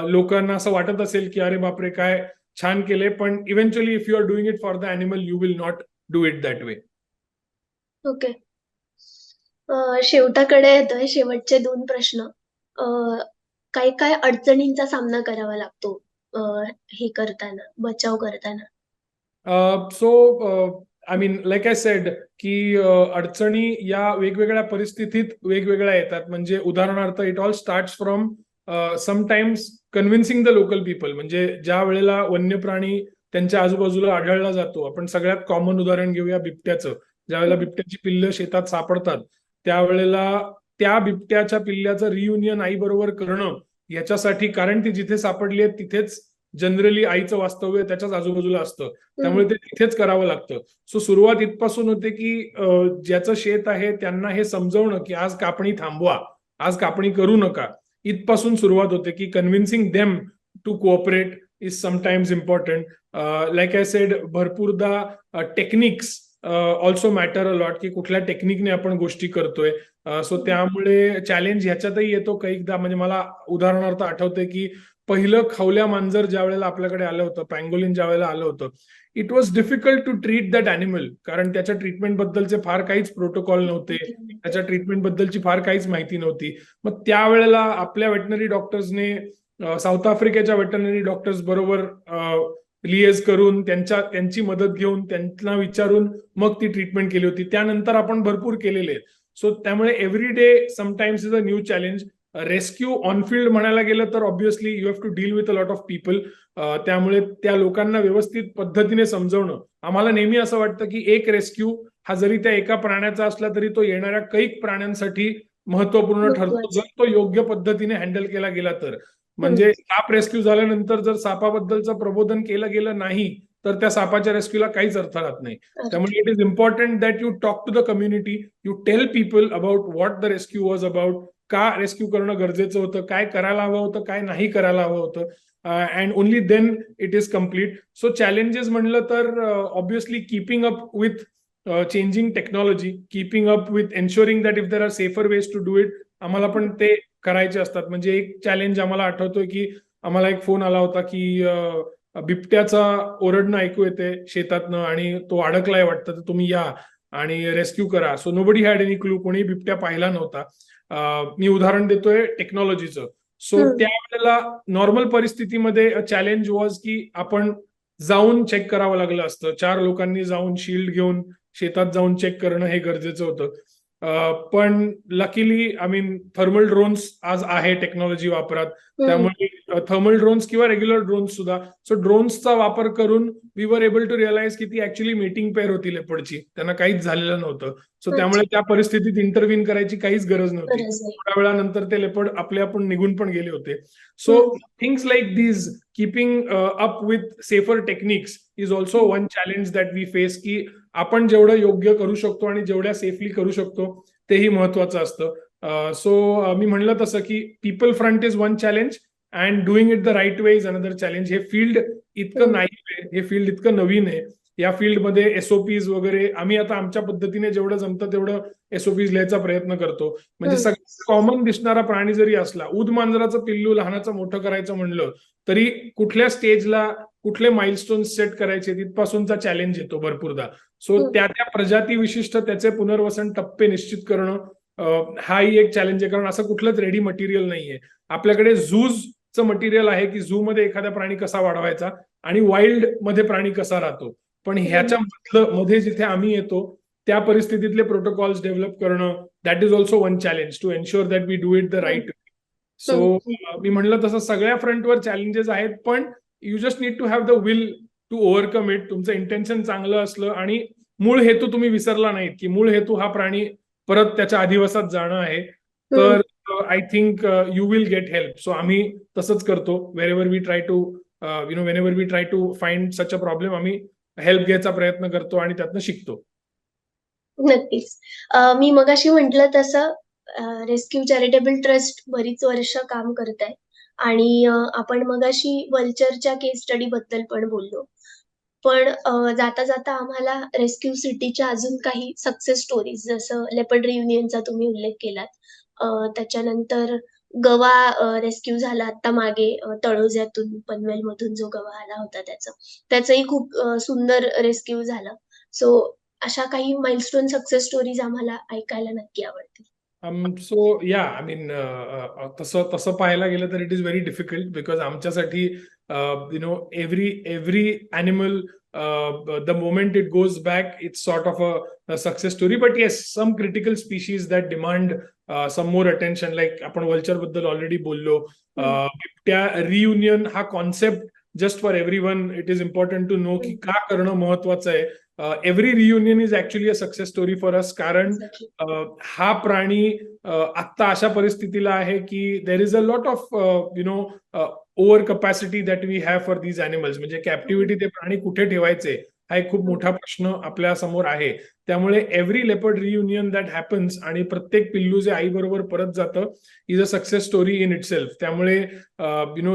Speaker 2: लोकांना असं वाटत असेल की अरे बापरे काय छान केले, पण eventually if you are doing it for the animal you will not do it that way.
Speaker 1: Okay. शेवटाकडे येतोय, शेवटचे 2 प्रश्न. काय काय अडचणींचा सामना करावा लागतो हे करताना, बचाव करताना?
Speaker 2: So I mean, like I sed, की अडचणी या वेगवेगळ्या परिस्थितीत वेगवेगळ्या येतात. म्हणजे उदाहरणार्थ, it all starts from sometimes convincing the local people. म्हणजे ज्या वेळेला वन्य प्राणी त्यांच्या आजूबाजूला आढळला जातो, आपण सगळ्यात कॉमन उदाहरण घेऊया बिबट्याचं. ज्या वेळेला बिबट्याची पिल्लं शेतात सापडतात त्यावेळेला त्या बिबट्याच्या पिल्ल्याचं रियुनियन आई बरोबर करणं याच्यासाठी, कारण ती जिथे सापडली आहे तिथेच जनरली आईचं वास्तव्य त्याच्याच आजूबाजूला असतं, त्यामुळे ते तिथेच करावं लागतं. सो सुरुवात इथपासून होते की ज्याचं शेत आहे त्यांना हे समजवणं की आज कापणी थांबवा, आज कापणी करू नका. इथपासून सुरुवात होते की convincing them to cooperate is sometimes important. Like I said, भरपूरदा techniques also matter a lot, की कुठल्या टेक्निकने आपण गोष्टी करतोय. सो त्यामुळे चॅलेंज ह्याच्यातही येतो कैकदा. म्हणजे मला उदाहरणार्थ आठवतंय की पहिलं खवल्या मांजर ज्या वेळेला आपल्याकडे आलं होतं, पँगोलिन ज्या वेळेला आलं होतं, it was difficult to treat that animal, कारण त्याच्या ट्रीटमेंट बद्दलचे फार काहीच प्रोटोकॉल नव्हते, त्याच्या ट्रीटमेंट बद्दलची फार काहीच माहिती नव्हती. मग त्यावेळेला आपल्या वेटनरी डॉक्टर्सने साऊथ आफ्रिकेच्या वेटनरी डॉक्टर्स बरोबर लिएज करून त्यांची मदत घेऊन त्यांना विचारून मग ती ट्रीटमेंट केली होती. त्यानंतर आपण भरपूर केलेले आहेत. सो त्यामुळे every day sometimes is a new challenge. Rescue on field म्हणायला गेलं तर obviously you have to deal with a lot of people. त्यामुळे त्या लोकांना व्यवस्थित पद्धतीने समजवणं. आम्हाला नेहमी असं वाटतं की एक रेस्क्यू हा जरी त्या एका प्राण्याचा असला तरी तो येणाऱ्या कैक प्राण्यांसाठी महत्वपूर्ण ठरतो, जर तो योग्य पद्धतीने हँडल केला गेला तर. म्हणजे साप रेस्क्यू झाल्यानंतर जर सापाबद्दलचं प्रबोधन केलं गेलं नाही तर त्या सापाच्या रेस्क्यूला काहीच अर्थ राहत नाही. त्यामुळे it is important that you talk to the community, you tell people about what the rescue was about, का रेस्क्यू करणं गरजेचं होतं, काय करायला हवं होतं, काय नाही करायला हवं होतं, and only then it is complete. So challenges म्हणलं तर obviously keeping up with changing technology, keeping up with ensuring that if there are safer ways to do it, आम्हाला पण ते करायचे असतात. म्हणजे एक चॅलेंज आम्हाला आठवतोय की आम्हाला एक फोन आला होता की बिबट्याचा ओरडणं ऐकू येते शेतातनं आणि तो अडकलाय वाटतं, तर तुम्ही या आणि रेस्क्यू करा. So nobody had any clue, कोणी बिबट्या पाहिला नव्हता. मी उदाहरण देतोय टेक्नॉलॉजीचं. सो त्यावेळेला नॉर्मल परिस्थितीमध्ये चॅलेंज वॉज की आपण जाऊन चेक करावं लागलं असतं. 4 लोकांनी जाऊन शील्ड घेऊन शेतात जाऊन चेक करणं हे गरजेचं होतं. पण luckily I mean thermal drones आज आहे टेक्नॉलॉजी वापरात, त्यामुळे थर्मल ड्रोन्स किंवा रेग्युलर ड्रोन्स सुद्धा. सो ड्रोन्सचा वापर करून we were able to realise की ती ऍक्च्युली मीटिंग पेअर होती लेपर्डची, त्यांना काहीच झालेलं नव्हतं. सो त्यामुळे त्या परिस्थितीत इंटरव्हीन करायची काहीच गरज नव्हती. थोड्या वेळानंतर ते लेपर्ड आपले आपण निघून पण गेले होते. So things like these, keeping up with safer techniques is also one challenge that we face, की आपण जेवढं योग्य करू शकतो आणि जेवढ्या सेफली करू शकतो तेही महत्वाचं असतं. सो मी म्हणलं तसं की people front is one challenge and doing it the right way is another challenge. हे फील्ड इतकं नाही आहे, हे फील्ड इतकं नवीन आहे. या फील्डमध्ये एसओपीज वगैरे आम्ही आता आमच्या पद्धतीने जेवढं जमतं तेवढं एसओपीज लिहायचा प्रयत्न करतो. म्हणजे सगळ्यात कॉमन दिसणारा प्राणी जरी असला, उद मांजराचं पिल्लू लहानाचं मोठं करायचं म्हणलं तरी कुठल्या स्टेजला कुठले माइलस्टोन सेट करायचे तिथपासूनचा चॅलेंज येतो भरपूरदा. सो त्या प्रजाती विशिष्ट त्याचे पुनर्वसन टप्पे निश्चित करणं हाही एक चॅलेंज आहे, कारण असं कुठलंच रेडी मटेरियल नाहीये. आपल्याकडे झूचं मटेरियल आहे की झू मध्ये एखादा प्राणी कसा वाढवायचा आणि वाईल्ड मध्ये प्राणी कसा राहतो, पण ह्याच्या मध्ये जिथे आम्ही येतो त्या परिस्थितीतले प्रोटोकॉल्स डेव्हलप करणं, that is also one challenge to ensure that we do it the right way. So मी म्हणलं तसं सगळ्या फ्रंटवर चॅलेंजेस आहेत, पण you just need to have the will to overcome it. तुमचं इंटेन्शन चांगलं असलं आणि मूळ हेतू तुम्ही विसरला नाहीत, की मूळ हेतू हा प्राणी परत त्याच्या अधिवासात जाणं आहे, तर I think you will get help. So आम्ही तसंच करतो. Wherever we try to whenever we try to find such a problem, आम्ही हेल्प घ्यायचा प्रयत्न करतो आणि त्यातनं शिकतो.
Speaker 1: नक्कीच. मी मगाशी म्हटलं तसं रेस्क्यू चॅरिटेबल ट्रस्ट बरीच वर्ष काम करत आहे आणि आपण मगाशी वल्चरच्या केस स्टडी बद्दल पण बोललो. पण जाता-जाता आम्हाला रेस्क्यू सिटीच्या अजून काही सक्सेस स्टोरीज जसं लेपर्ड रियुनियनचा तुम्ही उल्लेख केलात. त्याच्यानंतर गवा रेस्क्यू झाला आता मागे तळोज्यातून पनवेलमधून जो गवा आला होता त्याचं. त्याचंही खूप सुंदर रेस्क्यू झालं. सो अशा काही माइलस्टोन सक्सेस स्टोरीज आम्हाला ऐकायला नक्की आवडतील.
Speaker 2: सो या आय मीन तसं तसं पाहायला गेलं तर it is very difficult, because आमच्यासाठी every animal the moment it goes back it's sort of a success story. But yes, some critical species that demand some more attention, like आपण vulture बद्दल already बोललो. बिबट्या reunion हा concept just for everyone it is important to know की का करणं महत्वाचं आहे. Every reunion is actually a success story for us, कारण हा प्राणी आत्ता अशा परिस्थितीला आहे की there is a lot of over capacity that we have for these animals. म्हणजे कॅप्टिव्हिटी ते प्राणी कुठे ठेवायचे हा एक खूप मोठा प्रश्न आपल्या समोर आहे. त्यामुळे every leopard reunion that happens आणि प्रत्येक पिल्लू जे आई बरोबर परत जातं is a success story in it self. त्यामुळे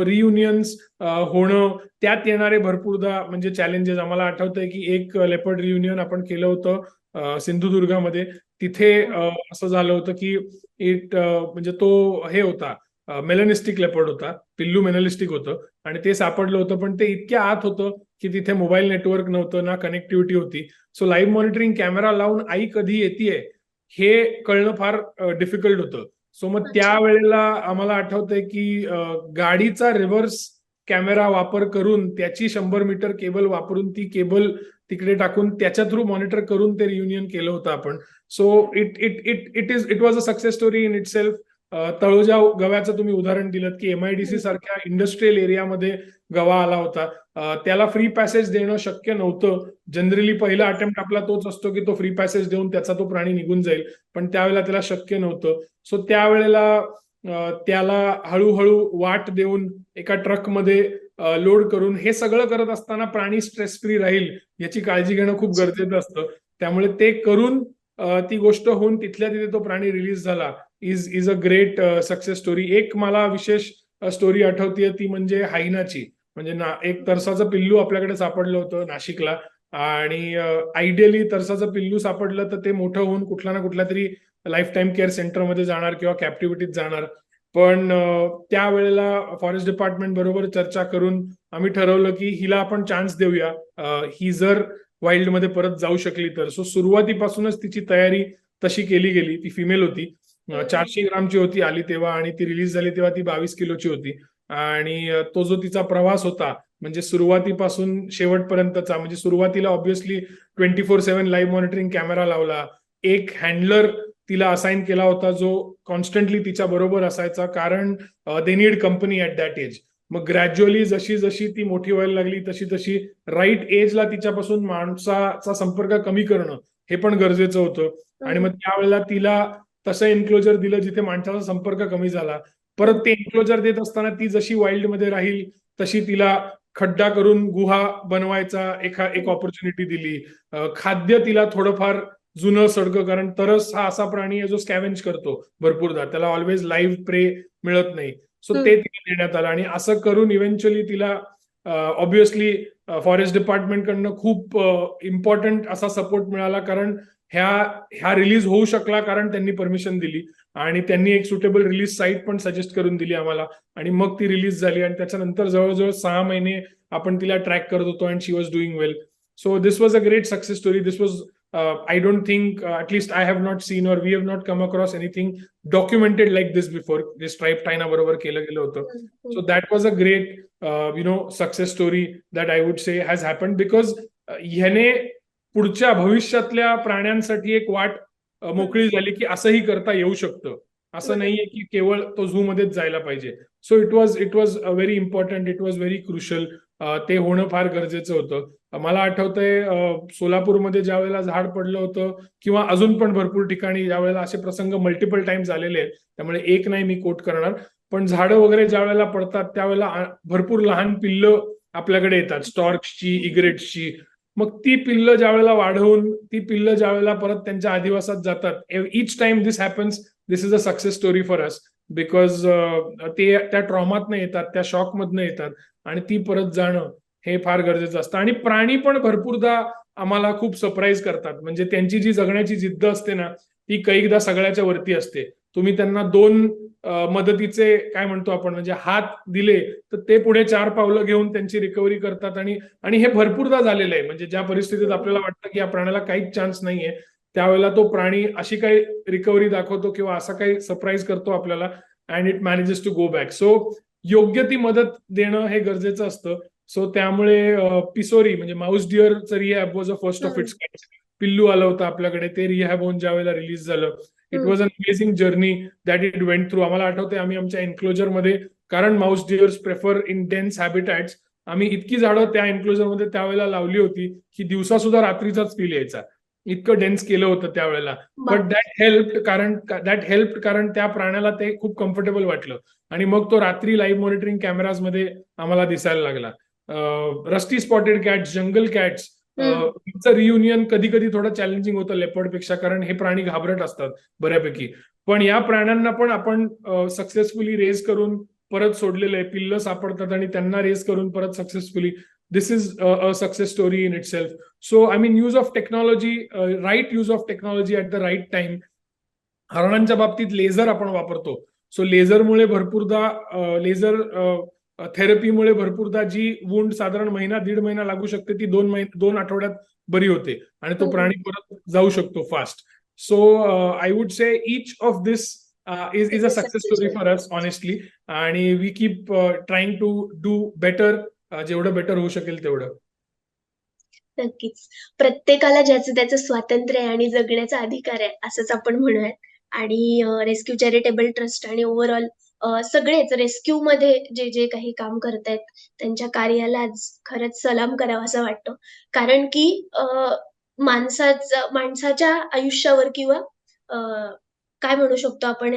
Speaker 2: रियुनियन्स होणं, त्यात येणारे भरपूरदा म्हणजे चॅलेंजेस. आम्हाला आठवतंय की एक लेपर्ड रियुनियन आपण केलं होतं सिंधुदुर्गामध्ये. तिथे असं झालं होतं की म्हणजे तो हे होता मेलनिस्टिक लेपर्ड होता, पिल्लू मेलनिस्टिक होतं आणि ते सापडलं होतं, पण ते इतक्या आत होतं की तिथे मोबाईल नेटवर्क नव्हतं, ना कनेक्टिव्हिटी होती. सो लाईव्ह मॉनिटरिंग कॅमेरा लावून आई कधी येतेय हे कळणं फार डिफिकल्ट होतं. सो मग त्यावेळेला आम्हाला आठवतंय की गाडीचा रिव्हर्स कॅमेरा वापर करून त्याची 100 मीटर केबल वापरून ती केबल तिकडे टाकून त्याच्या थ्रू मॉनिटर करून ते रियुनियन केलं होतं आपण. So it was a success story in itself. Taloja गव्याचं तुम्ही उदाहरण दिलं की MIDC सारख्या इंडस्ट्रियल एरियामध्ये गवा आला होता. त्याला फ्री पॅसेज देणं शक्य नव्हतं. जनरली पहिला अटेम्प्ट आपला तोच असतो की तो फ्री पॅसेज देऊन त्याचा तो प्राणी निघून जाईल, पण त्यावेळेला त्याला शक्य नव्हतं. सो त्यावेळेला त्याला हळूहळू वाट देऊन एका ट्रकमध्ये लोड करून हे सगळं करत असताना प्राणी स्ट्रेस फ्री राहील याची काळजी घेणं खूप गरजेचं असतं. त्यामुळे ते करून ती गोष्ट होऊन तिथल्या तिथे तो प्राणी रिलीज झाला is a great success story. एक मला विशेष स्टोरी आठवतीये ती म्हणजे हायनाची. म्हणजे एक तरसाचं पिल्लू आपल्याकडे सापडलं होतं नाशिकला आणि आयडियली तरसाचं पिल्लू सापडलं तर ते मोठं होऊन कुठल्या ना कुठल्या तरी लाईफ टाईम केअर सेंटरमध्ये जाणार किंवा कॅप्टिव्हिटीत जाणार. पण त्यावेळेला फॉरेस्ट डिपार्टमेंट बरोबर चर्चा करून आम्ही ठरवलं की हिला आपण चान्स देऊया. ही जर वाईल्ड मध्ये परत जाऊ शकली तर. सो सुरुवातीपासूनच तिची तयारी तशी केली गेली. ती फिमेल होती. 400 ग्रामची होती आली तेव्हा आणि ती रिलीज झाली तेव्हा ती 22 किलोची होती. आणि तो जो तिचा प्रवास होता म्हणजे सुरुवातीपासून शेवटपर्यंतचा, म्हणजे सुरुवातीला ऑब्व्हियसली 24/7 लाईव्ह मॉनिटरिंग कॅमेरा लावला. एक हँडलर तिला असाइन केला होता जो कॉन्स्टंटली तिच्या बरोबर असायचा, कारण they need company at that age. मग ग्रॅज्युअली जशी जशी ती मोठी व्हायला लागली तशी तशी राईट एजला तिच्यापासून माणसाचा संपर्क कमी करणं हे पण गरजेचं होतं. आणि मग त्यावेळेला तिला तसं एन्क्लोजर दिलं जिथे माणसाचा संपर्क कमी झाला. परत ते एन्क्लोजर देत असताना ती जशी वाईल्ड मध्ये राहील तशी तिला खड्डा करून गुहा बनवायचा एक ऑपॉर्च्युनिटी दिली. खाद्य तिला थोडंफार जुनं सडकं, कारण तरस हा असा प्राणी आहे जो स्कॅव्हेंज करतो भरपूरदा, त्याला ऑलवेज लाईव्ह प्रे मिळत नाही. सो ते तिला देण्यात आलं आणि असं करून इव्हेंच्युअली तिला ऑब्व्हियसली फॉरेस्ट डिपार्टमेंटकडनं खूप इम्पॉर्टंट असा सपोर्ट मिळाला, कारण ह्या रिलीज होऊ शकला कारण त्यांनी परमिशन दिली आणि त्यांनी एक सुटेबल रिलीज साईट पण सजेस्ट करून दिली आम्हाला. आणि मग ती रिलीज झाली आणि त्याच्यानंतर जवळजवळ 6 महिने आपण तिला ट्रॅक करत होतो and she was doing well. So this was a great success story. This was I don't think, at least I have not seen or we have not come across anything documented like this before. जे stripe टायना बरोबर केलं गेलं होतं. So that was a great, success story that I would say has happened because ह्याने पुढच्या भविष्यातल्या प्राण्यांसाठी एक वाट मोकळी झाली की असंही करता येऊ शकतं. असं नाहीये की केवळ तो झू मध्येच जायला पाहिजे. So it was very important, it was very crucial. ते होणं फार गरजेचं होतं. मला आठवतंय सोलापूरमध्ये ज्या वेळेला झाड पडलं होतं किंवा अजून पण भरपूर ठिकाणी ज्या वेळेला असे प्रसंग मल्टिपल टाइम्स आलेले आहेत, त्यामुळे एक नाही मी कोट करणार, पण झाडं वगैरे ज्या वेळेला पडतात त्यावेळेला भरपूर लहान पिल्लं आपल्याकडे येतात, स्टॉर्क्सची, इग्रेट्सची. मग ती पिल्लं ज्या वेळेला वाढवून ती पिल्लं ज्या वेळेला परत त्यांच्या अधिवासात जातात, each time this happens, this is a success story for us. Because ते त्या ट्रॉमातनं येतात, त्या शॉकमधनं येतात आणि ती परत जाणं हे फार गरजेचं असतं. आणि प्राणी पण भरपूरदा आम्हाला खूप सरप्राईज करतात. म्हणजे त्यांची जी जगण्याची जिद्द असते ना ती कैकदा सगळ्याच्या वरती असते. तुम्ही त्यांना 2 मदतीचे काय म्हणतो आपण म्हणजे हात दिले तर ते पुढे 4 पावलं घेऊन त्यांची रिकव्हरी करतात. आणि आणि हे भरपूरदा झालेलं आहे. म्हणजे ज्या परिस्थितीत आपल्याला वाटतं की या प्राण्याला काहीच चान्स नाहीये त्यावेळेला तो प्राणी अशी काही रिकव्हरी दाखवतो किंवा असा काही सरप्राईज करतो आपल्याला and it manages to go back. So योग्य ती मदत देणं हे गरजेचं असतं. सो त्यामुळे पिसोरी म्हणजे माऊस डिअरचं rehab was a first of its kind. पिल्लू आलं होतं आपल्याकडे, ते रिहॅब होऊन ज्या वेळेला रिलीज झालं, it was an amazing journey that it went through. आम्हाला आठवतंय आम्ही आमच्या एन्क्लोजर मध्ये, कारण mouse deers prefer in dense habitats, आम्ही इतकी झाडं त्या एन्क्लोजर मध्ये त्यावेळेला लावली होती की दिवसा सुद्धा रात्रीचाच फील यायचा, इतकं डेन्स केलं होतं त्यावेळेला. बट दॅट हेल्प कारण त्या प्राण्याला ते खूप कम्फर्टेबल वाटलं आणि मग तो रात्री लाईव्ह मॉनिटरिंग कॅमेराज मध्ये आम्हाला दिसायला लागला. रस्टी स्पॉटेड कॅट्स, जंगल कॅट्स, रियुनियन कधी कधी थोडं चॅलेंजिंग होतं लेपर्ड पेक्षा, कारण हे प्राणी घाबरट असतात बऱ्यापैकी. पण या प्राण्यांना पण आपण सक्सेसफुली रेज करून परत सोडलेलं आहे. पिल्लं सापडतात आणि त्यांना रेज करून परत successfully. This is a success story in itself. So I mean use of technology, right use of technology at the right time. हरणांच्या बाबतीत लेझर आपण वापरतो. सो लेझरमुळे भरपूरदा लेझर थेरपीमुळे भरपूरदा जी वुंड साधारण महिना 1.5 महिना लागू शकते ती 2 आठवड्यात बरी होते आणि तो प्राणी परत जाऊ शकतो fast. So I would say each of this is a success story for us honestly. आणि we keep trying to do better, जेवढं बेटर होऊ शकेल तेवढं.
Speaker 1: नक्कीच. प्रत्येकाला ज्याचं त्याचं स्वातंत्र्य आहे आणि जगण्याचा अधिकार आहे, असंच आपण म्हणूयात. आणि रेस्क्यू चॅरिटेबल ट्रस्ट आणि ओव्हरऑल सगळेच रेस्क्यूमध्ये जे काही काम करतायत, त्यांच्या कार्याला आज खरंच सलाम करावासा वाटतो. कारण की माणसाच्या आयुष्यावर किंवा अ, काय म्हणू शकतो आपण,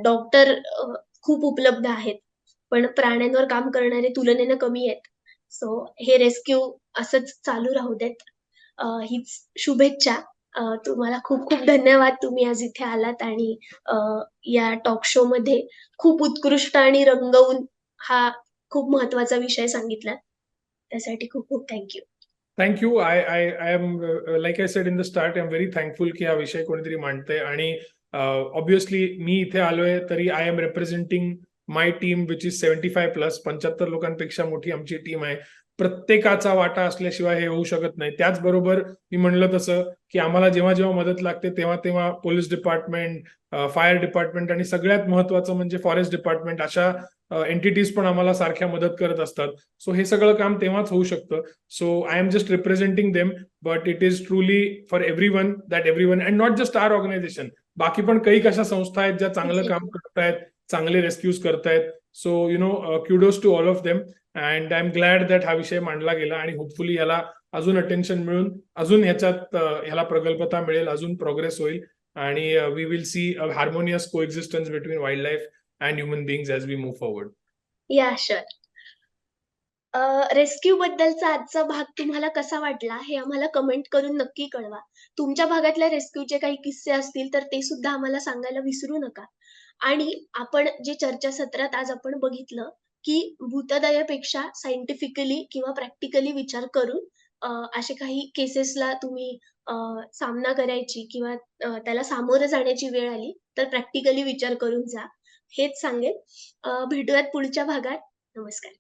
Speaker 1: डॉक्टर खूप उपलब्ध आहेत. पण प्राण्यांवर काम करणारे तुलनेनं कमी आहेत. सो हे रेस्क्यू असंच चालू राहू देत. हीच शुभेच्छा. तुम्हाला खूप खूप धन्यवाद. तुम्ही आज इथे आलात आणि अ, या टॉक शोमध्ये खूप उत्कृष्ट आणि रंगवून हा खूप महत्त्वाचा विषय सांगितलात. त्यासाठी खूप खूप thank you.
Speaker 2: Thank you. I am like I said in the start, I am very thankful की हा विषय कोणीतरी मांडतंय आणि ऑब्व्हियसली मी इथे आलोय तरी I am representing my team which is 75+, 75 लोकांपेक्षा मोठी आमची टीम आहे. प्रत्येकाचा वाटा असल्याशिवाय हे होऊ शकत नाही. त्याचबरोबर मी म्हणलं तसं की आम्हाला जेव्हा जेव्हा मदत लागते तेव्हा तेव्हा पोलीस डिपार्टमेंट, फायर डिपार्टमेंट आणि सगळ्यात महत्वाचं म्हणजे फॉरेस्ट डिपार्टमेंट अशा एंटिटीज पण आम्हाला सारख्या मदत करत असतात. सो हे सगळं काम तेव्हाच होऊ शकतं. So I am just representing them, but it is truly for everyone that everyone and not just our organization. बाकी पण काही कशा संस्था आहेत ज्या चांगलं काम
Speaker 1: एक्झॅक्टली.
Speaker 2: करतायत, चांगले रेस्क्यूज करतायत. So kudos to all of them and I am glad that हा विषय मांडला गेला आणि होपफुली याला अजून अटेन्शन मिळून अजून ह्याला प्रगल्भता मिळेल, अजून प्रोग्रेस होईल आणि we will see a harmonious coexistence between wildlife and human beings as we move forward.
Speaker 1: Yeah sure. Rescue बद्दलचा आजचा भाग तुम्हाला कसा वाटला हे आम्हाला कमेंट करून नक्की कळवा. तुमच्या भागातल्या रेस्क्यूचे काही किस्से असतील तर ते सुद्धा आम्हाला सांगायला विसरू नका. आणि आपण जे चर्चासत्रात आज आपण बघितलं, की भूतदयेपेक्षा सायंटिफिकली किंवा प्रॅक्टिकली विचार करून अ, असे काही केसेसला तुम्ही अ, सामना करायची किंवा त्याला सामोरं जाण्याची वेळ आली, तर प्रॅक्टिकली विचार करून जा. हेच सांगेन. भेटूयात पुढच्या भागात. नमस्कार.